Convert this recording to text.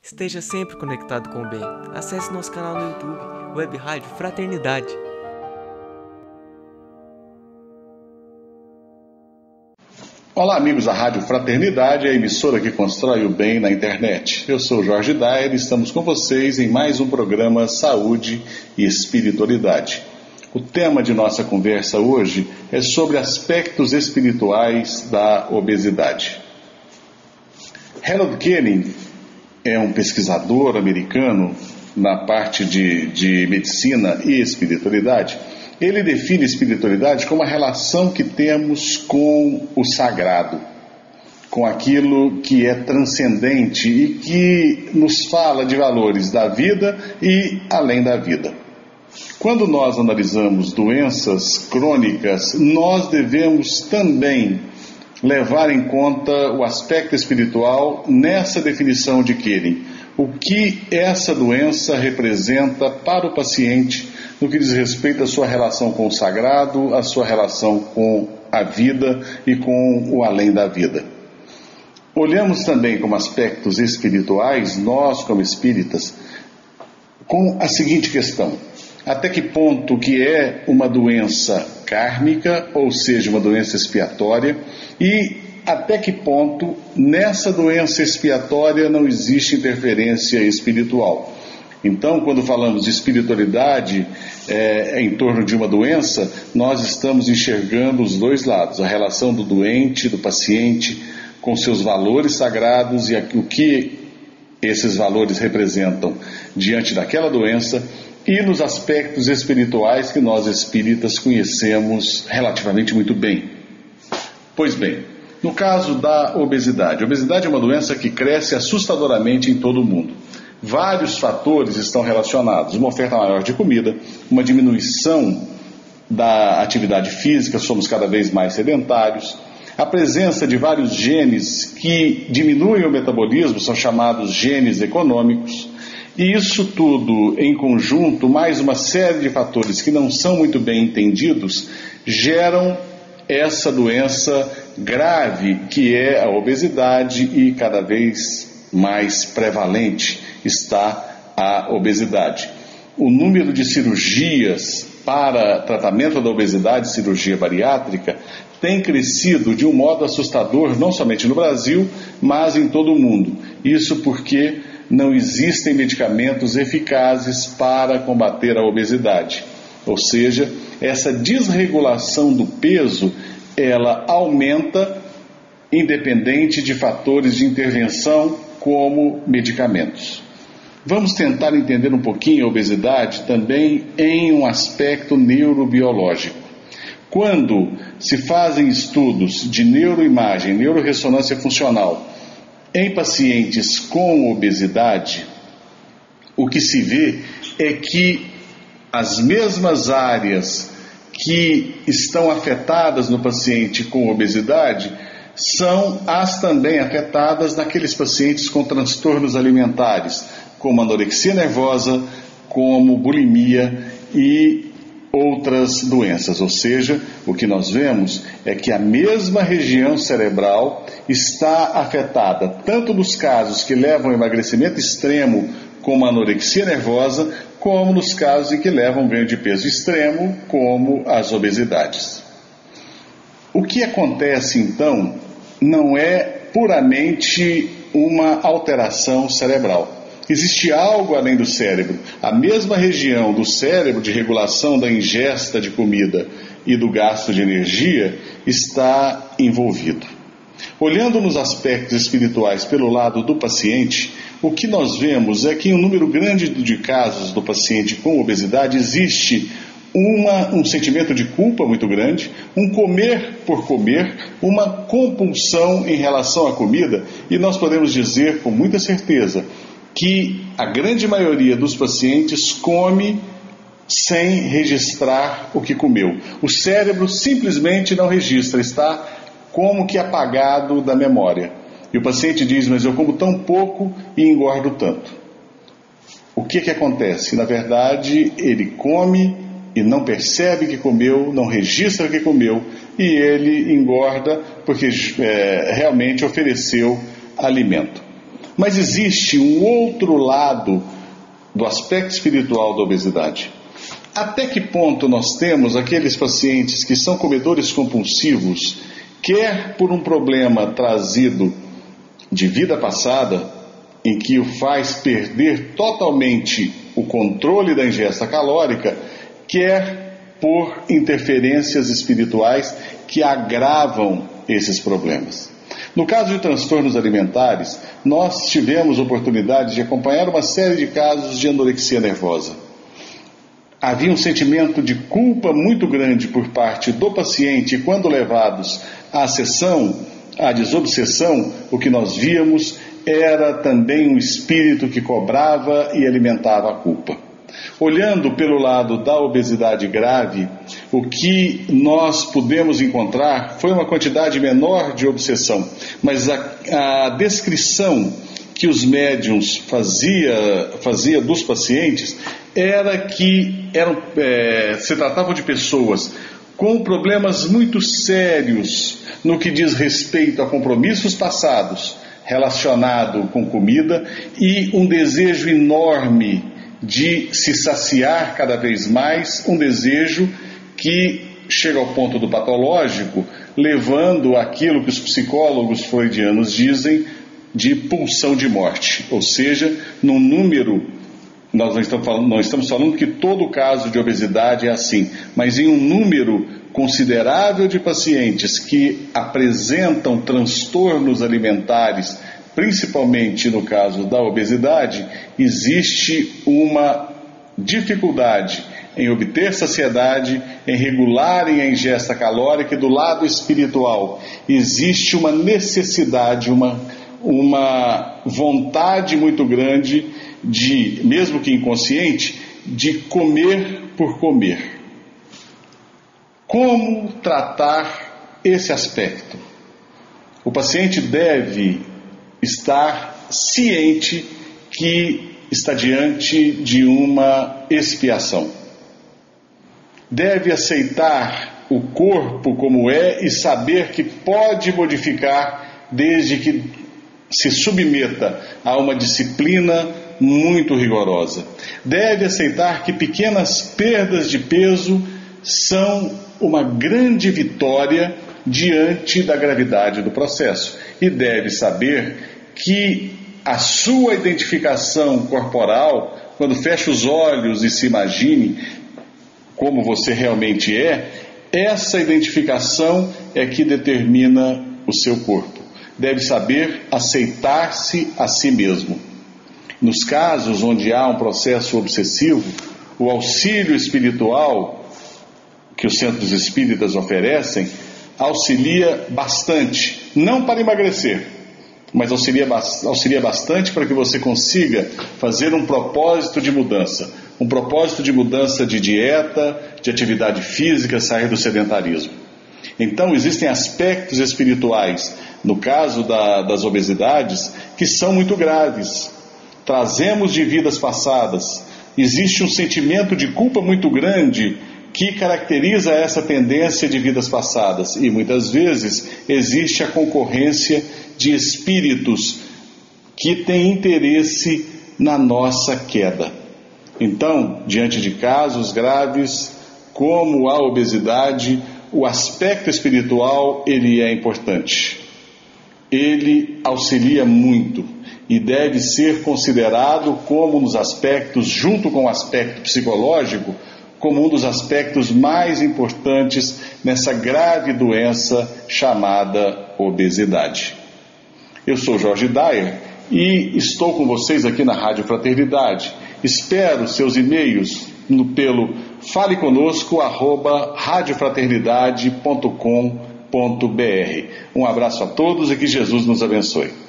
Esteja sempre conectado com o bem. Acesse nosso canal no YouTube, Web Rádio Fraternidade. Olá, amigos da Rádio Fraternidade, a emissora que constrói o bem na internet. Eu sou Jorge Daer e estamos com vocês em mais um programa Saúde e Espiritualidade. O tema de nossa conversa hoje é sobre aspectos espirituais da obesidade. Harold Kenning é um pesquisador americano na parte de medicina e espiritualidade. Ele define espiritualidade como a relação que temos com o sagrado, com aquilo que é transcendente e que nos fala de valores da vida e além da vida. Quando nós analisamos doenças crônicas, nós devemos também levar em conta o aspecto espiritual nessa definição de Kenning. O que essa doença representa para o paciente no que diz respeito à sua relação com o sagrado, à sua relação com a vida e com o além da vida. Olhamos também como aspectos espirituais, nós como espíritas, com a seguinte questão: até que ponto que é uma doença kármica, ou seja, uma doença expiatória, e até que ponto nessa doença expiatória não existe interferência espiritual. Então, quando falamos de espiritualidade em torno de uma doença, nós estamos enxergando os dois lados, a relação do doente, do paciente, com seus valores sagrados e o que esses valores representam diante daquela doença, e nos aspectos espirituais que nós espíritas conhecemos relativamente muito bem. Pois bem, no caso da obesidade, a obesidade é uma doença que cresce assustadoramente em todo o mundo. Vários fatores estão relacionados: uma oferta maior de comida, uma diminuição da atividade física, somos cada vez mais sedentários, a presença de vários genes que diminuem o metabolismo, são chamados genes econômicos, e isso tudo em conjunto, mais uma série de fatores que não são muito bem entendidos, geram essa doença grave que é a obesidade, e cada vez mais prevalente está a obesidade. O número de cirurgias para tratamento da obesidade, cirurgia bariátrica, tem crescido de um modo assustador, não somente no Brasil, mas em todo o mundo. Isso porque não existem medicamentos eficazes para combater a obesidade. Ou seja, essa desregulação do peso, ela aumenta independente de fatores de intervenção como medicamentos. Vamos tentar entender um pouquinho a obesidade também em um aspecto neurobiológico. Quando se fazem estudos de neuroimagem, neuroressonância funcional, em pacientes com obesidade, o que se vê é que as mesmas áreas que estão afetadas no paciente com obesidade são as também afetadas naqueles pacientes com transtornos alimentares, como anorexia nervosa, como bulimia e outras doenças. Ou seja, o que nós vemos é que a mesma região cerebral está afetada, tanto nos casos que levam ao emagrecimento extremo, como a anorexia nervosa, como nos casos em que levam ao ganho de peso extremo, como as obesidades. O que acontece então não é puramente uma alteração cerebral. Existe algo além do cérebro. A mesma região do cérebro de regulação da ingesta de comida e do gasto de energia está envolvido. Olhando nos aspectos espirituais pelo lado do paciente, o que nós vemos é que em um número grande de casos do paciente com obesidade existe um sentimento de culpa muito grande, um comer por comer, uma compulsão em relação à comida, e nós podemos dizer com muita certeza que a grande maioria dos pacientes come sem registrar o que comeu. O cérebro simplesmente não registra, está como que apagado da memória. E o paciente diz: mas eu como tão pouco e engordo tanto. O que acontece? Na verdade, ele come e não percebe que comeu, não registra que comeu, e ele engorda porque realmente ofereceu alimento. Mas existe um outro lado do aspecto espiritual da obesidade. Até que ponto nós temos aqueles pacientes que são comedores compulsivos, quer por um problema trazido de vida passada, em que o faz perder totalmente o controle da ingesta calórica, quer por interferências espirituais que agravam esses problemas. No caso de transtornos alimentares, nós tivemos oportunidade de acompanhar uma série de casos de anorexia nervosa. Havia um sentimento de culpa muito grande por parte do paciente e quando levados à sessão, à desobsessão, o que nós víamos era também um espírito que cobrava e alimentava a culpa. Olhando pelo lado da obesidade grave, o que nós pudemos encontrar foi uma quantidade menor de obsessão, mas a descrição que os médiuns fazia dos pacientes era que se tratavam de pessoas com problemas muito sérios no que diz respeito a compromissos passados relacionado com comida e um desejo enorme de se saciar cada vez mais, um desejo que chega ao ponto do patológico, levando aquilo que os psicólogos freudianos dizem de pulsão de morte, ou seja, num número, nós não estamos falando que todo caso de obesidade é assim, mas em um número considerável de pacientes que apresentam transtornos alimentares, principalmente no caso da obesidade, existe uma dificuldade em obter saciedade, em regularem a ingesta calórica e do lado espiritual existe uma necessidade, uma vontade muito grande de, mesmo que inconsciente, de comer por comer. Como tratar esse aspecto? O paciente deve estar ciente que está diante de uma expiação. Deve aceitar o corpo como é e saber que pode modificar desde que se submeta a uma disciplina muito rigorosa. Deve aceitar que pequenas perdas de peso são uma grande vitória diante da gravidade do processo. E deve saber que a sua identificação corporal, quando fecha os olhos e se imagine como você realmente é, essa identificação é que determina o seu corpo. Deve saber aceitar-se a si mesmo. Nos casos onde há um processo obsessivo, o auxílio espiritual que os centros espíritas oferecem auxilia bastante, não para emagrecer, mas auxilia bastante para que você consiga fazer um propósito de mudança de dieta, de atividade física, sair do sedentarismo. Então existem aspectos espirituais, no caso das obesidades, que são muito graves. Trazemos de vidas passadas, existe um sentimento de culpa muito grande que caracteriza essa tendência de vidas passadas e muitas vezes existe a concorrência de espíritos que têm interesse na nossa queda. Então, diante de casos graves como a obesidade, o aspecto espiritual ele é importante. Ele auxilia muito e deve ser considerado como nos aspectos, junto com o aspecto psicológico, como um dos aspectos mais importantes nessa grave doença chamada obesidade. Eu sou Jorge Dyer e estou com vocês aqui na Rádio Fraternidade. Espero seus e-mails pelo faleconosco@radiofraternidade.com.br. Um abraço a todos e que Jesus nos abençoe.